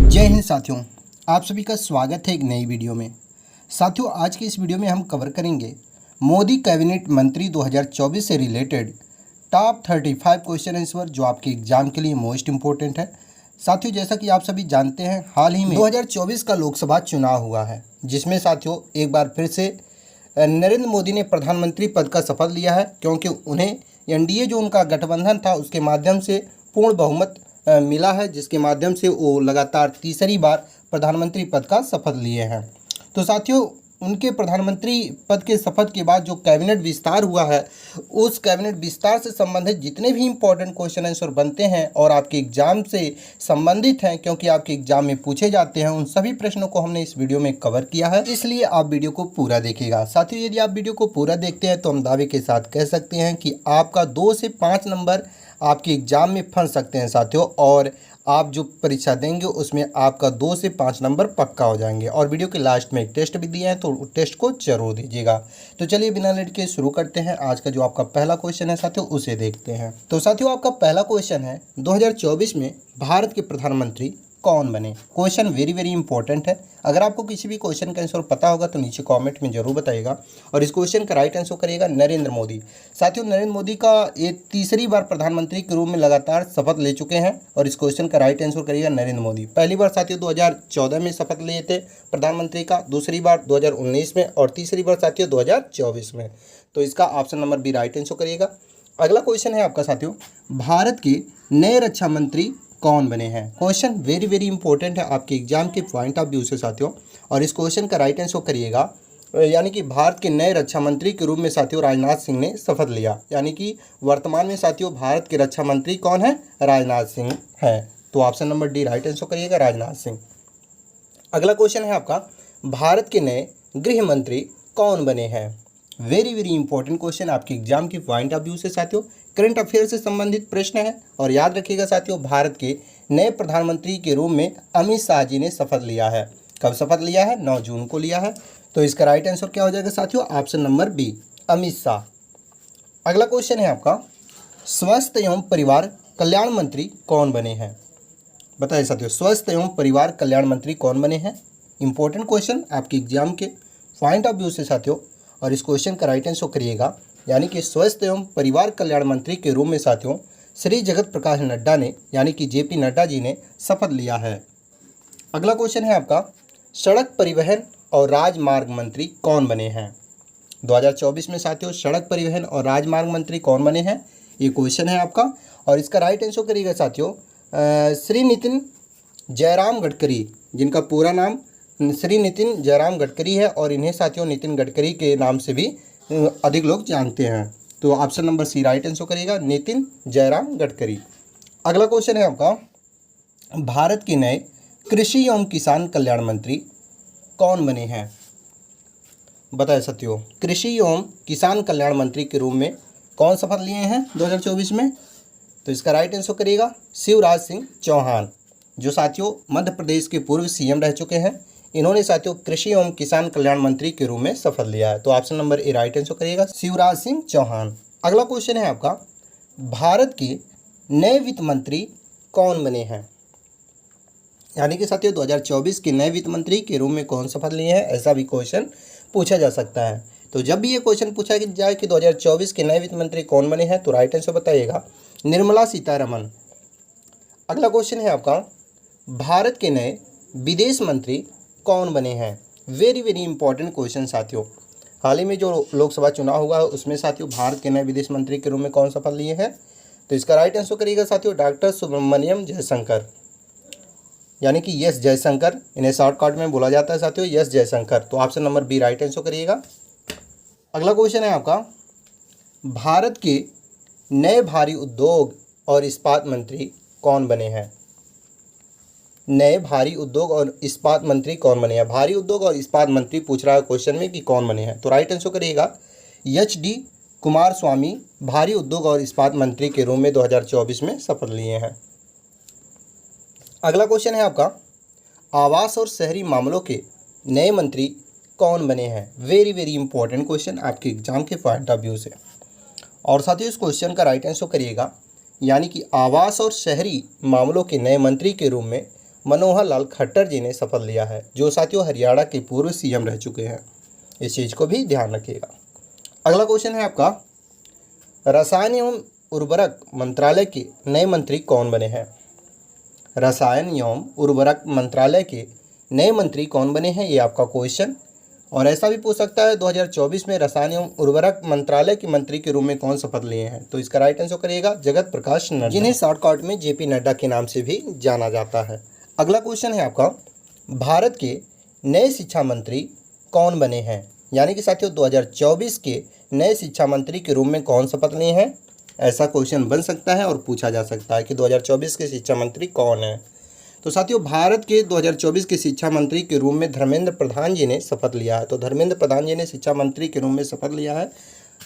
जय हिंद साथियों, आप सभी का स्वागत है एक नई वीडियो में। साथियों, आज की इस वीडियो में हम कवर करेंगे मोदी कैबिनेट मंत्री 2024 से रिलेटेड टॉप 35 क्वेश्चन आंसर जो आपके एग्जाम के लिए मोस्ट इंपॉर्टेंट है। साथियों, जैसा कि आप सभी जानते हैं, हाल ही में 2024 का लोकसभा चुनाव हुआ है, जिसमें साथियों एक बार फिर से नरेंद्र मोदी ने प्रधानमंत्री पद का शपथ लिया है, क्योंकि उन्हें एनडीए जो उनका गठबंधन था उसके माध्यम से पूर्ण बहुमत मिला है, जिसके माध्यम से वो लगातार तीसरी बार प्रधानमंत्री पद का शपथ लिए हैं। तो साथियों, उनके प्रधानमंत्री पद के शपथ के बाद जो कैबिनेट विस्तार हुआ है, उस कैबिनेट विस्तार से संबंधित जितने भी इंपॉर्टेंट क्वेश्चन आंसर बनते हैं और आपके एग्जाम से संबंधित हैं, क्योंकि आपके एग्जाम में पूछे जाते हैं, उन सभी प्रश्नों को हमने इस वीडियो में कवर किया है, इसलिए आप वीडियो को पूरा देखिएगा। साथियों, यदि आप वीडियो को पूरा देखते हैं तो हम दावे के साथ कह सकते हैं कि आपका 2 से 5 नंबर आपके एग्जाम में फंस सकते हैं साथियों, और आप जो परीक्षा देंगे उसमें आपका 2 से 5 नंबर पक्का हो जाएंगे। और वीडियो के लास्ट में एक टेस्ट भी दिया है, तो टेस्ट को जरूर दीजिएगा। तो चलिए बिना लेट के शुरू करते हैं। आज का जो आपका पहला क्वेश्चन है साथियों, उसे देखते हैं। तो साथियों, आपका पहला क्वेश्चन है 2024 में भारत के प्रधानमंत्री कौन बने। क्वेश्चन वेरी वेरी इंपॉर्टेंट है। अगर आपको किसी भी क्वेश्चन का आंसर पता होगा तो नीचे कमेंट में जरूर बताइएगा। और इस क्वेश्चन का राइट आंसर करिएगा नरेंद्र मोदी। साथियों, नरेंद्र मोदी का ये तीसरी बार प्रधानमंत्री के रूप में लगातार शपथ ले चुके हैं, और इस क्वेश्चन का राइट आंसर करिएगा नरेंद्र मोदी। पहली बार साथियों 2014 में शपथ लिए थे प्रधानमंत्री का, दूसरी बार 2019 में, और तीसरी बार साथियों 2024 में। तो इसका option number B right answer करिएगा। अगला क्वेश्चन है आपका साथियों, भारत के नए रक्षा मंत्री कौन बने हैं। क्वेश्चन वेरी वेरी इंपॉर्टेंट है आपके एग्जाम के पॉइंट ऑफ व्यू से साथियों, और इस क्वेश्चन का राइट आंसर करिएगा, यानी कि भारत के नए रक्षा मंत्री के रूप में साथियों राजनाथ सिंह ने शपथ लिया। यानी कि वर्तमान में साथियों भारत के रक्षा मंत्री कौन है, राजनाथ सिंह है। तो option number D right answer करिएगा, राजनाथ सिंह। अगला क्वेश्चन है आपका, भारत के नए गृह मंत्री कौन बने हैं। वेरी वेरी इंपॉर्टेंट क्वेश्चन आपके एग्जाम के पॉइंट ऑफ व्यू से साथियों, करंट अफेयर से संबंधित प्रश्न है। और याद रखिएगा साथियों, भारत के नए प्रधानमंत्री के रूप में अमित शाह जी ने शपथ लिया है। कब शपथ लिया है, 9 जून को लिया है। तो इसका राइट आंसर क्या हो जाएगा साथियों, option number B, Amit Shah. अगला क्वेश्चन है आपका, स्वास्थ्य एवं परिवार कल्याण मंत्री कौन बने हैं। बताइए साथियों, स्वास्थ्य एवं परिवार कल्याण मंत्री कौन बने हैं। इंपॉर्टेंट क्वेश्चन आपके एग्जाम के पॉइंट ऑफ व्यू से साथियों, और इस क्वेश्चन का राइट आंसर करिएगा, यानी कि स्वास्थ्य एवं परिवार कल्याण मंत्री के रूप में साथियों श्री जगत प्रकाश नड्डा ने, यानी कि जेपी नड्डा जी ने शपथ लिया है। अगला क्वेश्चन है आपका, सड़क परिवहन और राजमार्ग मंत्री कौन बने हैं। 2024 में साथियों सड़क परिवहन और राजमार्ग मंत्री कौन बने हैं, ये क्वेश्चन है आपका। और इसका राइट आंसर करिएगा साथियों श्री नितिन जयराम गडकरी, जिनका पूरा नाम श्री नितिन जयराम गडकरी है, और इन्हें साथियों नितिन गडकरी के नाम से भी अधिक लोग जानते हैं। तो option number C right answer करिएगा, नितिन जयराम गडकरी। अगला क्वेश्चन है आपका, भारत के नए कृषि एवं किसान कल्याण मंत्री कौन बने हैं। बताएं साथियों, कृषि एवं किसान कल्याण मंत्री के रूप में कौन शपथ लिए हैं 2024 में। तो इसका राइट आंसर करिएगा शिवराज सिंह चौहान, जो साथियों मध्य प्रदेश के पूर्व सीएम रह चुके हैं। इन्होंने साथियों कृषि एवं किसान कल्याण मंत्री के रूप में शपथ लिया है। तो option number A right answer करिएगा, शिवराज सिंह चौहान। अगला क्वेश्चन है आपका, भारत के नए वित्त मंत्री कौन बने हैं। यानी कि साथियों 2024 के नए वित्त मंत्री के रूप में कौन शपथ लिए हैं, ऐसा भी क्वेश्चन पूछा जा सकता है। तो जब भी ये क्वेश्चन पूछा जाए कि 2024 के नए वित्त मंत्री कौन बने हैं, तो राइट आंसर बताइएगा निर्मला सीतारमण। अगला क्वेश्चन है आपका, भारत के नए विदेश मंत्री कौन बने हैं। वेरी वेरी इंपॉर्टेंट क्वेश्चन साथियों, हाल ही में जो लोकसभा चुनाव हुआ है उसमें साथियों भारत के नए विदेश मंत्री के रूप में कौन शपथ लिए हैं। तो इसका राइट आंसर करिएगा साथियों डॉक्टर सुब्रमण्यम जयशंकर, यानी कि यस जयशंकर, इन्हें शॉर्टकट में बोला जाता है साथियों, यस जयशंकर। तो option number B right answer करिएगा। अगला क्वेश्चन है आपका, भारत के नए भारी उद्योग और इस्पात मंत्री कौन बने हैं। नए भारी उद्योग और इस्पात मंत्री कौन बने हैं। भारी उद्योग और इस्पात मंत्री पूछ रहा है क्वेश्चन में कि कौन बने हैं। तो राइट आंसर करिएगा HD कुमार स्वामी भारी उद्योग और इस्पात मंत्री के रूप में 2024 में शपथ लिए हैं। अगला क्वेश्चन है आपका, आवास और शहरी मामलों के नए मंत्री कौन बने हैं। वेरी वेरी इंपॉर्टेंट क्वेश्चन आपके एग्जाम के पॉइंट ऑफ व्यू से। और साथियों इस क्वेश्चन का राइट आंसर करिएगा, यानी कि आवास और शहरी मामलों के नए मंत्री के रूप में मनोहर लाल खट्टर जी ने शपथ लिया है, जो साथियों हरियाणा के पूर्व सीएम रह चुके हैं। इस चीज़ को भी ध्यान रखिएगा। अगला क्वेश्चन है आपका, रसायन एवं उर्वरक मंत्रालय के नए मंत्री कौन बने हैं? रसायन एवं उर्वरक मंत्रालय के नए मंत्री कौन बने हैं, ये आपका क्वेश्चन। और ऐसा भी पूछ सकता है 2024 में रसायन एवं उर्वरक मंत्रालय के मंत्री के रूप में कौन शपथ लिए हैं? तो इसका राइट आंसर करिएगा जगत प्रकाश नड्डा, जिन्हें शॉर्टकट में जेपी नड्डा के नाम से भी जाना जाता है। अगला क्वेश्चन है आपका, भारत के नए शिक्षा मंत्री कौन बने हैं? यानी कि साथियों 2024 के नए शिक्षा मंत्री के रूप में कौन शपथ लिए हैं? ऐसा क्वेश्चन बन सकता है और पूछा जा सकता है कि 2024 के शिक्षा मंत्री कौन है। तो साथियों भारत के 2024 के शिक्षा मंत्री के रूप में धर्मेंद्र प्रधान जी ने शपथ लिया है। तो धर्मेंद्र प्रधान जी ने शिक्षा मंत्री के रूप में शपथ लिया है।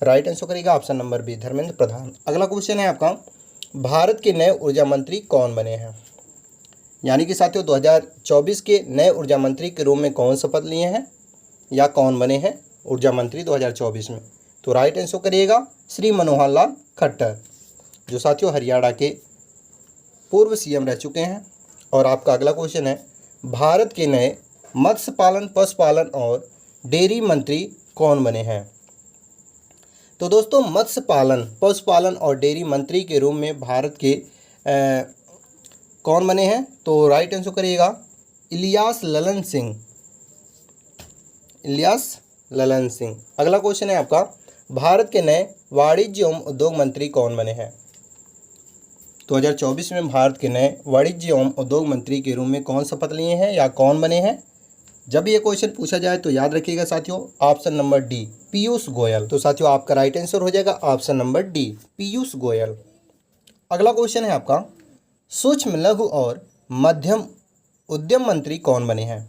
राइट आंसर करेगा option number B, Dharmendra Pradhan. अगला क्वेश्चन है आपका, भारत के नए ऊर्जा मंत्री कौन बने हैं? यानी कि साथियों 2024 के नए ऊर्जा मंत्री के रूप में कौन शपथ लिए हैं या कौन बने हैं ऊर्जा मंत्री 2024 में? तो राइट आंसर करिएगा श्री मनोहर लाल खट्टर, जो साथियों हरियाणा के पूर्व सीएम रह चुके हैं। और आपका अगला क्वेश्चन है, भारत के नए मत्स्य पालन, पशुपालन और डेयरी मंत्री कौन बने हैं? तो दोस्तों मत्स्य पालन, पशुपालन और डेयरी मंत्री के रूप में भारत के कौन बने हैं? तो राइट आंसर करिएगा इलियास ललन सिंह, इलियास ललन सिंह। अगला क्वेश्चन है आपका, भारत के नए वाणिज्य एवं उद्योग मंत्री कौन बने हैं? 2024 में भारत के नए वाणिज्य एवं उद्योग मंत्री के रूप में कौन शपथ लिए हैं या कौन बने हैं? जब ये क्वेश्चन पूछा जाए तो याद रखिएगा साथियों option number D, Piyush Goyal. तो साथियों आपका राइट आंसर हो जाएगा option number D, Piyush Goyal. अगला क्वेश्चन है आपका, सूक्ष्म लघु और मध्यम उद्यम मंत्री कौन बने हैं?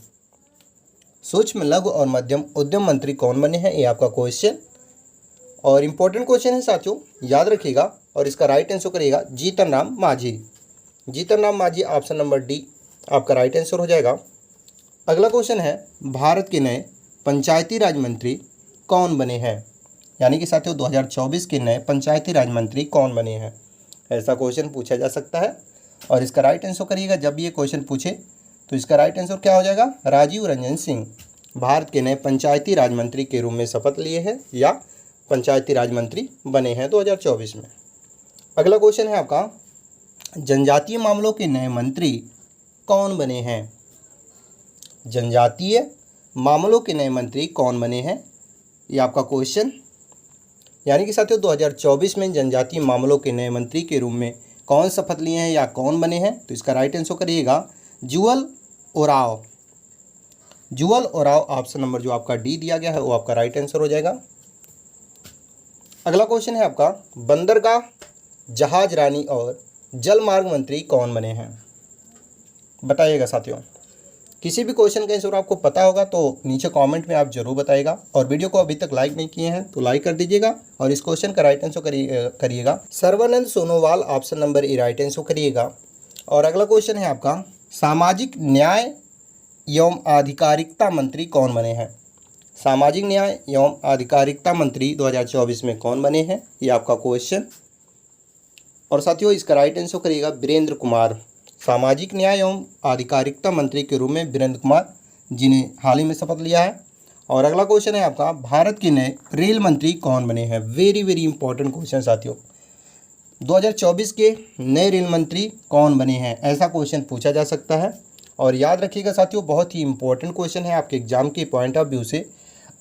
सूक्ष्म लघु और मध्यम उद्यम मंत्री कौन बने हैं, ये आपका क्वेश्चन और इम्पोर्टेंट क्वेश्चन है साथियों, याद रखिएगा। और इसका राइट आंसर करिएगा Jitan Ram Manjhi, Jitan Ram Manjhi, option number D आपका राइट आंसर हो जाएगा। अगला क्वेश्चन है, भारत के नए पंचायती राज मंत्री कौन बने हैं? यानी कि साथियों 2024 के नए पंचायती राज मंत्री कौन बने हैं? ऐसा क्वेश्चन पूछा जा सकता है और इसका राइट आंसर करिएगा। जब भी ये क्वेश्चन पूछे तो इसका राइट आंसर क्या हो जाएगा? राजीव रंजन सिंह भारत के नए पंचायती राज मंत्री के रूप में शपथ लिए हैं या पंचायती राज मंत्री बने हैं 2024 में। अगला क्वेश्चन है आपका, जनजातीय मामलों के नए मंत्री कौन बने हैं? जनजातीय मामलों के नए मंत्री कौन बने हैं, ये आपका क्वेश्चन। यानी कि साथियों 2024 में जनजातीय मामलों के नए मंत्री के रूप में कौन शपथ लिए हैं या कौन बने हैं? तो इसका राइट आंसर करिएगा jewel Oraon, jewel Oraon, option number जो आपका डी दिया गया है वो आपका राइट आंसर हो जाएगा। अगला क्वेश्चन है आपका, बंदरगाह, जहाज रानी और जल मार्ग मंत्री कौन बने हैं? बताइएगा साथियों। किसी भी क्वेश्चन का आंसर आपको पता होगा तो नीचे कमेंट में आप जरूर बताइएगा। और वीडियो को अभी तक लाइक नहीं किए हैं तो लाइक कर दीजिएगा और इस क्वेश्चन का राइट आंसर करिएगा Sarbananda Sonowal, option number A right answer करिएगा। और अगला क्वेश्चन है आपका, सामाजिक न्याय एवं आधिकारिकता मंत्री कौन बने हैं? सामाजिक न्याय एवं आधिकारिकता मंत्री 2024 में कौन बने हैं, ये आपका क्वेश्चन। और साथियों इसका राइट आंसर करिएगा वीरेंद्र कुमार, सामाजिक न्याय एवं आधिकारिकता मंत्री के रूप में वीरेंद्र कुमार जिन्हें हाल ही में शपथ लिया है। और अगला क्वेश्चन है आपका, भारत के नए रेल मंत्री कौन बने हैं? वेरी वेरी इंपॉर्टेंट क्वेश्चन साथियों, 2024 के नए रेल मंत्री कौन बने हैं, ऐसा क्वेश्चन पूछा जा सकता है। और याद रखिएगा साथियों बहुत ही इंपॉर्टेंट क्वेश्चन है आपके एग्जाम के पॉइंट ऑफ व्यू से।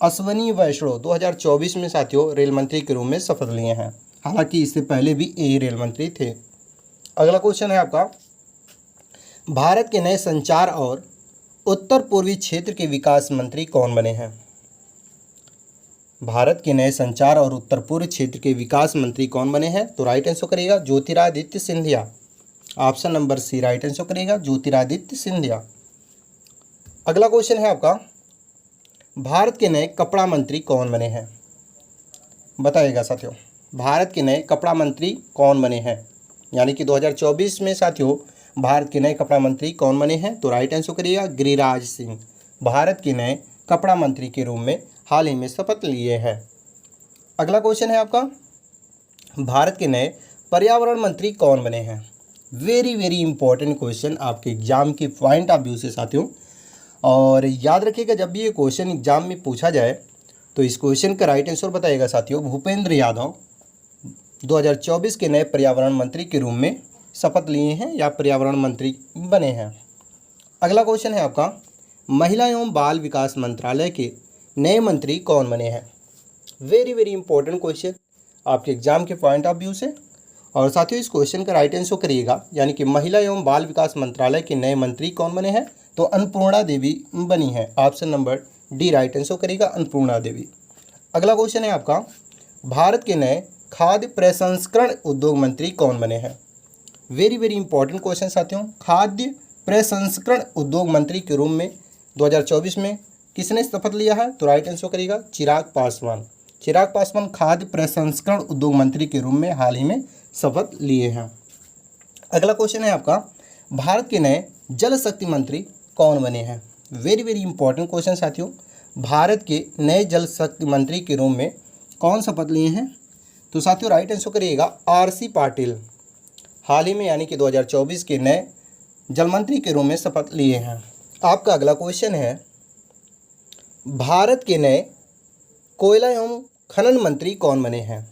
अश्वनी वैष्णव 2024 में साथियों रेल मंत्री के रूप में शपथ लिए हैं, हालांकि इससे पहले भी यही रेल मंत्री थे। अगला क्वेश्चन है आपका, भारत के नए संचार और उत्तर पूर्वी क्षेत्र के विकास मंत्री कौन बने हैं? भारत के नए संचार और उत्तर पूर्व क्षेत्र के विकास मंत्री कौन बने हैं? तो राइट आंसर करिएगा Jyotiraditya Scindia, option number C right answer करिएगा ज्योतिरादित्य सिंधिया। अगला क्वेश्चन है आपका, भारत के नए कपड़ा मंत्री कौन बने हैं? बताइएगा साथियों, भारत के नए कपड़ा मंत्री कौन बने हैं? यानी कि 2024 में साथियों भारत के नए कपड़ा मंत्री कौन बने हैं? तो राइट आंसर करिएगा गिरिराज सिंह, भारत के नए कपड़ा मंत्री के रूप में हाल ही में शपथ लिए हैं। अगला क्वेश्चन है आपका, भारत के नए पर्यावरण मंत्री कौन बने हैं? वेरी वेरी इंपॉर्टेंट क्वेश्चन आपके एग्जाम के पॉइंट ऑफ व्यू से साथियों। और याद रखिएगा, जब भी ये क्वेश्चन एग्जाम में पूछा जाए तो इस क्वेश्चन का राइट आंसर बताइएगा साथियों। भूपेंद्र यादव 2024 के नए पर्यावरण मंत्री के रूप में शपथ लिए हैं या पर्यावरण मंत्री बने हैं। अगला क्वेश्चन है आपका, महिला एवं बाल विकास मंत्रालय के नए मंत्री कौन बने हैं। वेरी वेरी इंपॉर्टेंट क्वेश्चन आपके एग्जाम के पॉइंट ऑफ व्यू से। और साथियों इस क्वेश्चन का राइट आंसर करिएगा, यानी कि महिला एवं बाल विकास मंत्रालय के नए मंत्री कौन बने हैं, तो अन्नपूर्णा देवी बनी है। Option number D right answer करिएगा, अन्नपूर्णा देवी। अगला क्वेश्चन है आपका, भारत के नए खाद्य प्रसंस्करण उद्योग मंत्री कौन बने हैं। वेरी वेरी इंपॉर्टेंट क्वेश्चन साथियों। खाद्य प्रसंस्करण उद्योग मंत्री के रूप में 2024 में किसने शपथ लिया है, तो राइट आंसर करिएगा चिराग पासवान। चिराग पासवान खाद्य प्रसंस्करण उद्योग मंत्री के रूप में हाल ही में शपथ लिए हैं। अगला क्वेश्चन है आपका, भारत के नए जल शक्ति मंत्री कौन बने हैं। वेरी वेरी इंपॉर्टेंट क्वेश्चन साथियों। भारत के नए जल शक्ति मंत्री के रूप में कौन शपथ लिए हैं, तो साथियों राइट आंसर करिएगा आरसी पाटिल। हाल ही में यानी कि 2024 के नए जल मंत्री के रूप में शपथ लिए हैं। आपका अगला क्वेश्चन है, भारत के नए कोयला एवं खनन मंत्री कौन बने हैं।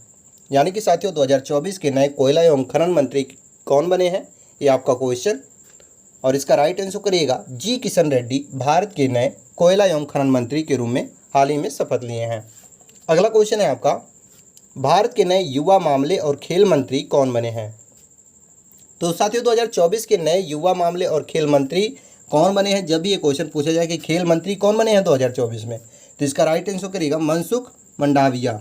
यानी कि साथियों 2024 के नए कोयला एवं खनन मंत्री कौन बने हैं, ये आपका क्वेश्चन। और इसका राइट आंसर करिएगा जी किशन रेड्डी भारत के नए कोयला एवं खनन मंत्री के रूप में हाल ही में शपथ लिए हैं। अगला क्वेश्चन है आपका, भारत के नए युवा मामले और खेल मंत्री कौन बने हैं। तो साथियों 2024 के नए युवा मामले और खेल मंत्री कौन बने हैं, जब भी ये क्वेश्चन पूछा जाए कि खेल मंत्री कौन बने हैं 2024 में, तो इसका राइट आंसर करिएगा मनसुख मंडाविया।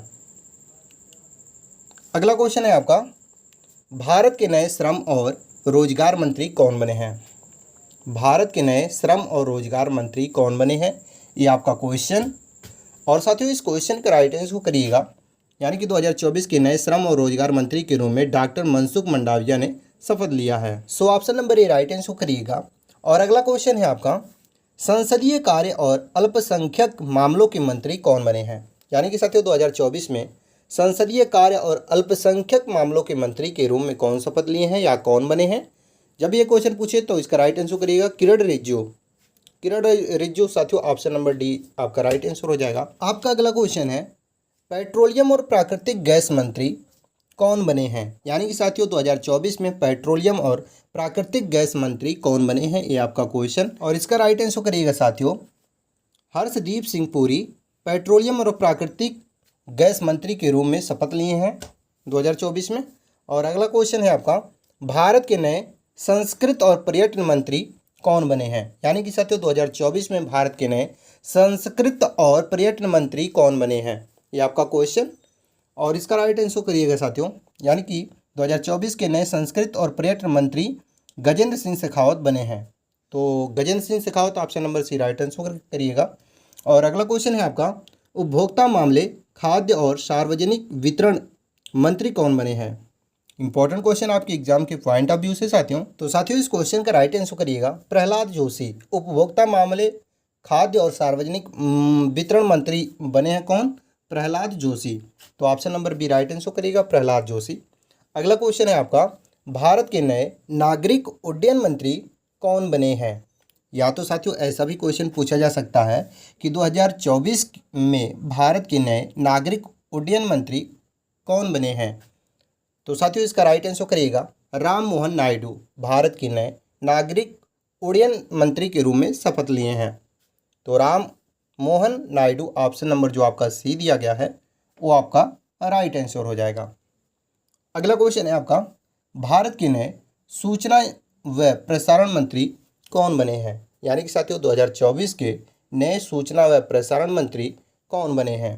अगला क्वेश्चन है आपका, भारत के नए श्रम और रोजगार मंत्री कौन बने हैं। भारत के नए श्रम और रोजगार मंत्री कौन बने हैं, ये आपका क्वेश्चन। और साथियों इस क्वेश्चन का राइट आंसर करिएगा, यानी कि 2024 के नए श्रम और रोजगार मंत्री के रूप में डॉक्टर मनसुख मंडाविया ने शपथ लिया है। So option number A right answer करिएगा। और अगला क्वेश्चन है आपका, संसदीय कार्य और अल्पसंख्यक मामलों के मंत्री कौन बने हैं। यानी कि साथियों 2024 में संसदीय कार्य और अल्पसंख्यक मामलों के मंत्री के रूप में कौन शपथ लिए हैं या कौन बने हैं, जब ये क्वेश्चन पूछे तो इसका राइट आंसर करिएगा किरण रिजिजू। किरण रिजिजू साथियों ऑप्शन नंबर डी आपका राइट आंसर हो जाएगा। आपका अगला क्वेश्चन है, पेट्रोलियम और प्राकृतिक गैस मंत्री कौन बने हैं। यानी कि साथियों 2024 में पेट्रोलियम और प्राकृतिक गैस मंत्री कौन बने हैं, ये आपका क्वेश्चन। और इसका राइट आंसर करिएगा साथियों हर्षदीप सिंह पुरी पेट्रोलियम और प्राकृतिक गैस मंत्री के रूप में शपथ लिए हैं 2024 में। और अगला क्वेश्चन है आपका, भारत के नए संस्कृत और पर्यटन मंत्री कौन बने हैं। यानी कि साथियों 2024 में भारत के नए संस्कृत और पर्यटन मंत्री कौन बने हैं, ये आपका क्वेश्चन। और इसका राइट आंसर करिएगा साथियों, यानी कि 2024 के नए संस्कृत और पर्यटन मंत्री गजेंद्र सिंह शेखावत बने हैं। तो Gajendra Singh Shekhawat option number C right answer करिएगा। और अगला क्वेश्चन है आपका, उपभोक्ता मामले खाद्य और सार्वजनिक वितरण मंत्री कौन बने हैं। इंपॉर्टेंट क्वेश्चन आपके एग्जाम के पॉइंट ऑफ व्यू से साथियों। तो साथियों इस क्वेश्चन का राइट आंसर करिएगा प्रहलाद जोशी उपभोक्ता मामले खाद्य और सार्वजनिक वितरण मंत्री बने हैं कौन, प्रहलाद जोशी। तो option number B right answer करिएगा प्रहलाद जोशी। अगला क्वेश्चन है आपका, भारत के नए नागरिक उड्डयन मंत्री कौन बने हैं। या तो साथियों ऐसा भी क्वेश्चन पूछा जा सकता है कि 2024 में भारत के नए नागरिक उड्डयन मंत्री कौन बने हैं। तो साथियों इसका राइट आंसर करिएगा राम मोहन नायडू भारत के नए नागरिक उड्डयन मंत्री के रूप में शपथ लिए हैं। तो राम मोहन नायडू ऑप्शन नंबर जो आपका सी दिया गया है वो आपका राइट आंसर हो जाएगा। अगला क्वेश्चन है आपका, भारत के नए सूचना व प्रसारण मंत्री कौन बने हैं। यानी कि साथियों 2024 के नए सूचना व प्रसारण मंत्री कौन बने हैं।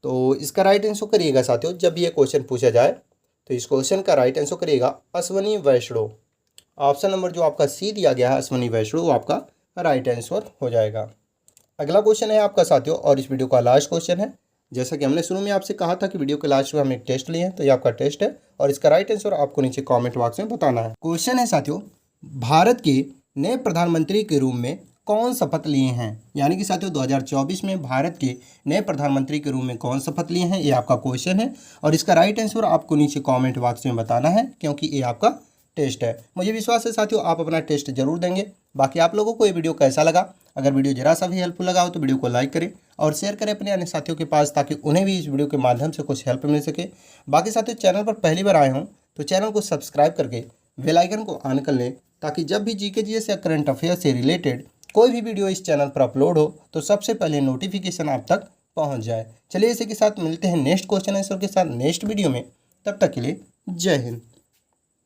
तो इसका राइट आंसर करिएगा साथियों, जब भी ये क्वेश्चन पूछा जाए तो इस क्वेश्चन का राइट आंसर करिएगा अश्वनी वैष्णव। ऑप्शन नंबर जो आपका सी दिया गया है अश्वनी वैष्णव वो आपका राइट आंसर हो जाएगा। अगला क्वेश्चन है आपका साथियों, और इस वीडियो का लास्ट क्वेश्चन है। जैसा कि हमने शुरू में आपसे कहा था कि वीडियो के लास्ट में हम एक टेस्ट लिए हैं, तो ये आपका टेस्ट है और इसका राइट आंसर आपको नीचे कमेंट बॉक्स में बताना है। क्वेश्चन है साथियों, भारत के नए प्रधानमंत्री के रूप में कौन शपथ लिए हैं। यानी कि साथियों 2024 में भारत के नए प्रधानमंत्री के रूप में कौन शपथ लिए हैं, ये आपका क्वेश्चन है। और इसका राइट आंसर आपको नीचे कमेंट बॉक्स में बताना है, क्योंकि ये आपका टेस्ट है। मुझे विश्वास है साथियों आप अपना टेस्ट जरूर देंगे। बाकी आप लोगों को ये वीडियो कैसा लगा? अगर वीडियो जरा सा भी हेल्पफुल लगा हो तो वीडियो को लाइक करें और शेयर करें अपने अन्य साथियों के पास, ताकि उन्हें भी इस वीडियो के माध्यम से कुछ हेल्प मिल सके। बाकी साथियों चैनल पर पहली बार आए हों तो चैनल को सब्सक्राइब करके बेल आइकन को ऑन कर लें, ताकि जब भी जीके जीएस या करंट अफेयर से रिलेटेड कोई भी वीडियो इस चैनल पर अपलोड हो तो सबसे पहले नोटिफिकेशन आप तक पहुंच जाए। चलिए इसी के साथ मिलते हैं नेक्स्ट क्वेश्चन आंसर के साथ नेक्स्ट वीडियो में। तब तक के लिए जय हिंद।